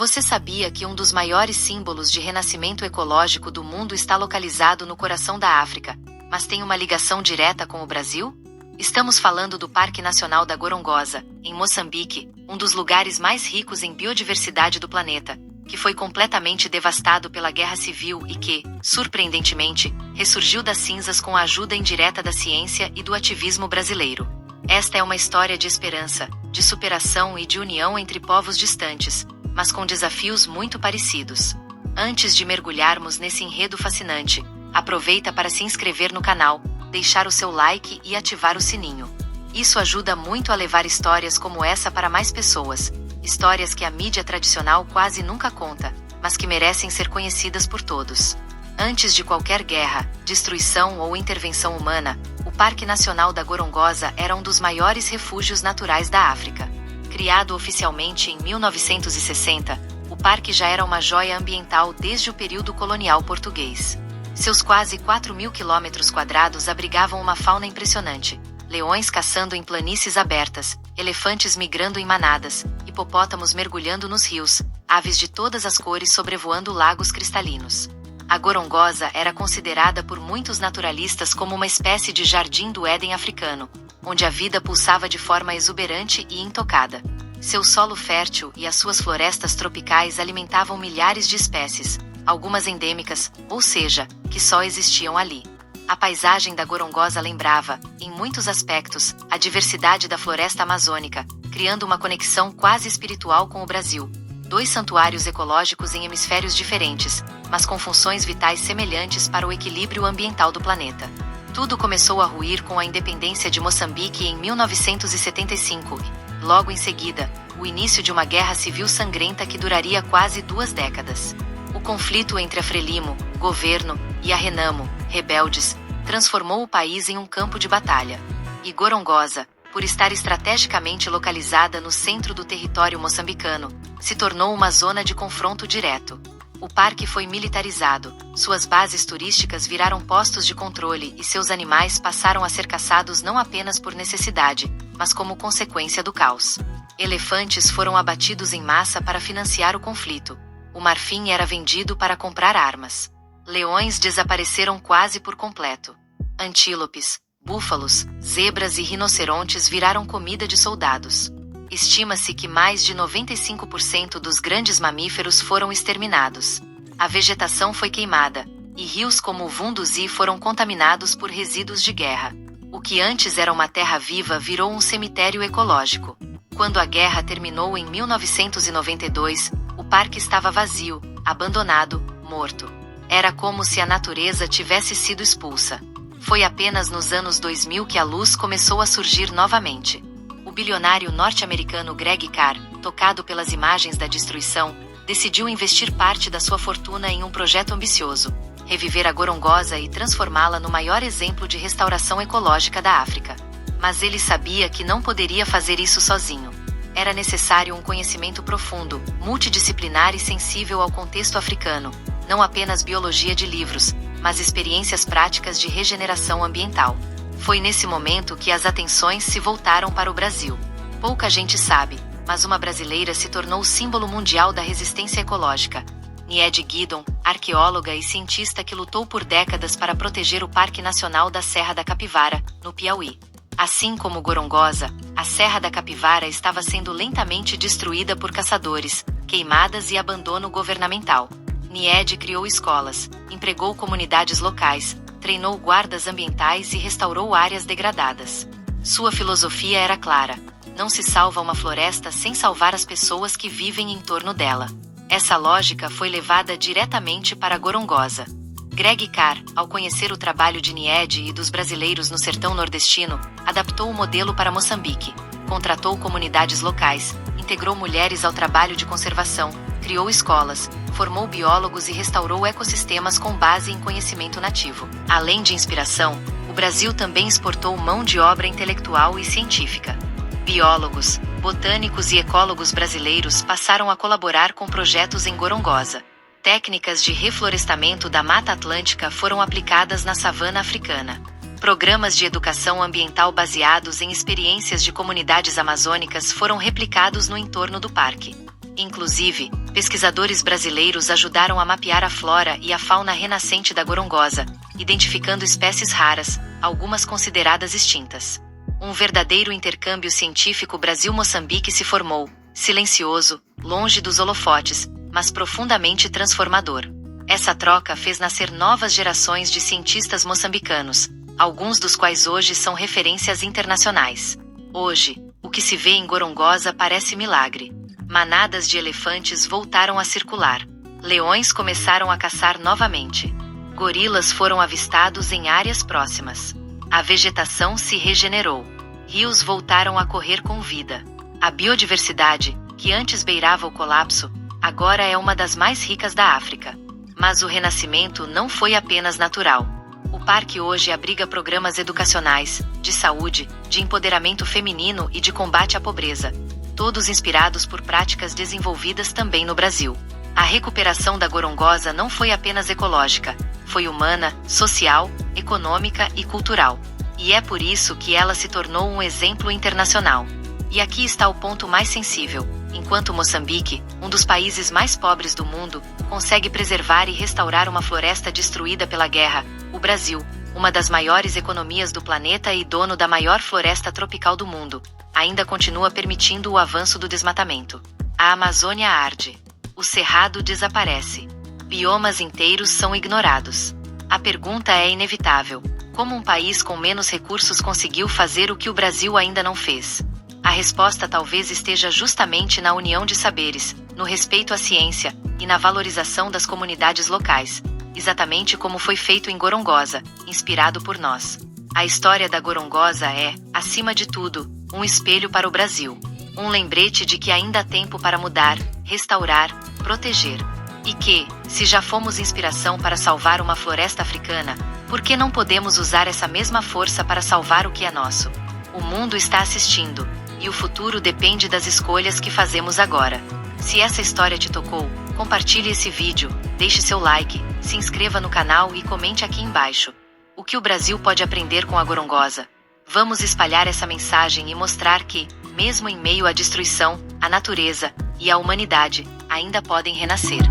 Você sabia que um dos maiores símbolos de renascimento ecológico do mundo está localizado no coração da África, mas tem uma ligação direta com o Brasil? Estamos falando do Parque Nacional da Gorongosa, em Moçambique, um dos lugares mais ricos em biodiversidade do planeta, que foi completamente devastado pela Guerra Civil e que, surpreendentemente, ressurgiu das cinzas com a ajuda indireta da ciência e do ativismo brasileiro. Esta é uma história de esperança, de superação e de união entre povos distantes, mas com desafios muito parecidos. Antes de mergulharmos nesse enredo fascinante, aproveita para se inscrever no canal, deixar o seu like e ativar o sininho. Isso ajuda muito a levar histórias como essa para mais pessoas, histórias que a mídia tradicional quase nunca conta, mas que merecem ser conhecidas por todos. Antes de qualquer guerra, destruição ou intervenção humana, o Parque Nacional da Gorongosa era um dos maiores refúgios naturais da África. Criado oficialmente em 1960, o parque já era uma joia ambiental desde o período colonial português. Seus quase 4.000 km² abrigavam uma fauna impressionante: leões caçando em planícies abertas, elefantes migrando em manadas, hipopótamos mergulhando nos rios, aves de todas as cores sobrevoando lagos cristalinos. A Gorongosa era considerada por muitos naturalistas como uma espécie de jardim do Éden africano, onde a vida pulsava de forma exuberante e intocada. Seu solo fértil e as suas florestas tropicais alimentavam milhares de espécies, algumas endêmicas, ou seja, que só existiam ali. A paisagem da Gorongosa lembrava, em muitos aspectos, a diversidade da floresta amazônica, criando uma conexão quase espiritual com o Brasil. Dois santuários ecológicos em hemisférios diferentes, mas com funções vitais semelhantes para o equilíbrio ambiental do planeta. Tudo começou a ruir com a independência de Moçambique em 1975 e, logo em seguida, o início de uma guerra civil sangrenta que duraria quase 2 décadas. O conflito entre a Frelimo, governo, e a Renamo, rebeldes, transformou o país em um campo de batalha. E Gorongosa, por estar estrategicamente localizada no centro do território moçambicano, se tornou uma zona de confronto direto. O parque foi militarizado, suas bases turísticas viraram postos de controle e seus animais passaram a ser caçados não apenas por necessidade, mas como consequência do caos. Elefantes foram abatidos em massa para financiar o conflito. O marfim era vendido para comprar armas. Leões desapareceram quase por completo. Antílopes, búfalos, zebras e rinocerontes viraram comida de soldados. Estima-se que mais de 95% dos grandes mamíferos foram exterminados. A vegetação foi queimada, e rios como o Vunduzi foram contaminados por resíduos de guerra. O que antes era uma terra viva virou um cemitério ecológico. Quando a guerra terminou em 1992, o parque estava vazio, abandonado, morto. Era como se a natureza tivesse sido expulsa. Foi apenas nos anos 2000 que a luz começou a surgir novamente. O bilionário norte-americano Greg Carr, tocado pelas imagens da destruição, decidiu investir parte da sua fortuna em um projeto ambicioso: reviver a Gorongosa e transformá-la no maior exemplo de restauração ecológica da África. Mas ele sabia que não poderia fazer isso sozinho. Era necessário um conhecimento profundo, multidisciplinar e sensível ao contexto africano, não apenas biologia de livros, mas experiências práticas de regeneração ambiental. Foi nesse momento que as atenções se voltaram para o Brasil. Pouca gente sabe, mas uma brasileira se tornou símbolo mundial da resistência ecológica. Niede Guidon, arqueóloga e cientista que lutou por décadas para proteger o Parque Nacional da Serra da Capivara, no Piauí. Assim como Gorongosa, a Serra da Capivara estava sendo lentamente destruída por caçadores, queimadas e abandono governamental. Niede criou escolas, empregou comunidades locais, treinou guardas ambientais e restaurou áreas degradadas. Sua filosofia era clara: não se salva uma floresta sem salvar as pessoas que vivem em torno dela. Essa lógica foi levada diretamente para Gorongosa. Greg Carr, ao conhecer o trabalho de Niede e dos brasileiros no sertão nordestino, adaptou o modelo para Moçambique, contratou comunidades locais, integrou mulheres ao trabalho de conservação, criou escolas, formou biólogos e restaurou ecossistemas com base em conhecimento nativo. Além de inspiração, o Brasil também exportou mão de obra intelectual e científica. Biólogos, botânicos e ecólogos brasileiros passaram a colaborar com projetos em Gorongosa. Técnicas de reflorestamento da Mata Atlântica foram aplicadas na savana africana. Programas de educação ambiental baseados em experiências de comunidades amazônicas foram replicados no entorno do parque. Inclusive, pesquisadores brasileiros ajudaram a mapear a flora e a fauna renascente da Gorongosa, identificando espécies raras, algumas consideradas extintas. Um verdadeiro intercâmbio científico Brasil-Moçambique se formou, silencioso, longe dos holofotes, mas profundamente transformador. Essa troca fez nascer novas gerações de cientistas moçambicanos, alguns dos quais hoje são referências internacionais. Hoje, o que se vê em Gorongosa parece milagre. Manadas de elefantes voltaram a circular. Leões começaram a caçar novamente. Gorilas foram avistados em áreas próximas. A vegetação se regenerou. Rios voltaram a correr com vida. A biodiversidade, que antes beirava o colapso, agora é uma das mais ricas da África. Mas o renascimento não foi apenas natural. O parque hoje abriga programas educacionais, de saúde, de empoderamento feminino e de combate à pobreza, todos inspirados por práticas desenvolvidas também no Brasil. A recuperação da Gorongosa não foi apenas ecológica, foi humana, social, econômica e cultural. E é por isso que ela se tornou um exemplo internacional. E aqui está o ponto mais sensível. Enquanto Moçambique, um dos países mais pobres do mundo, consegue preservar e restaurar uma floresta destruída pela guerra, o Brasil, uma das maiores economias do planeta e dono da maior floresta tropical do mundo, ainda continua permitindo o avanço do desmatamento. A Amazônia arde. O Cerrado desaparece. Biomas inteiros são ignorados. A pergunta é inevitável: como um país com menos recursos conseguiu fazer o que o Brasil ainda não fez? A resposta talvez esteja justamente na união de saberes, no respeito à ciência e na valorização das comunidades locais, exatamente como foi feito em Gorongosa, inspirado por nós. A história da Gorongosa é, acima de tudo, um espelho para o Brasil. Um lembrete de que ainda há tempo para mudar, restaurar, proteger. E que, se já fomos inspiração para salvar uma floresta africana, por que não podemos usar essa mesma força para salvar o que é nosso? O mundo está assistindo, e o futuro depende das escolhas que fazemos agora. Se essa história te tocou, compartilhe esse vídeo, deixe seu like, se inscreva no canal e comente aqui embaixo. O que o Brasil pode aprender com a Gorongosa? Vamos espalhar essa mensagem e mostrar que, mesmo em meio à destruição, a natureza e a humanidade ainda podem renascer.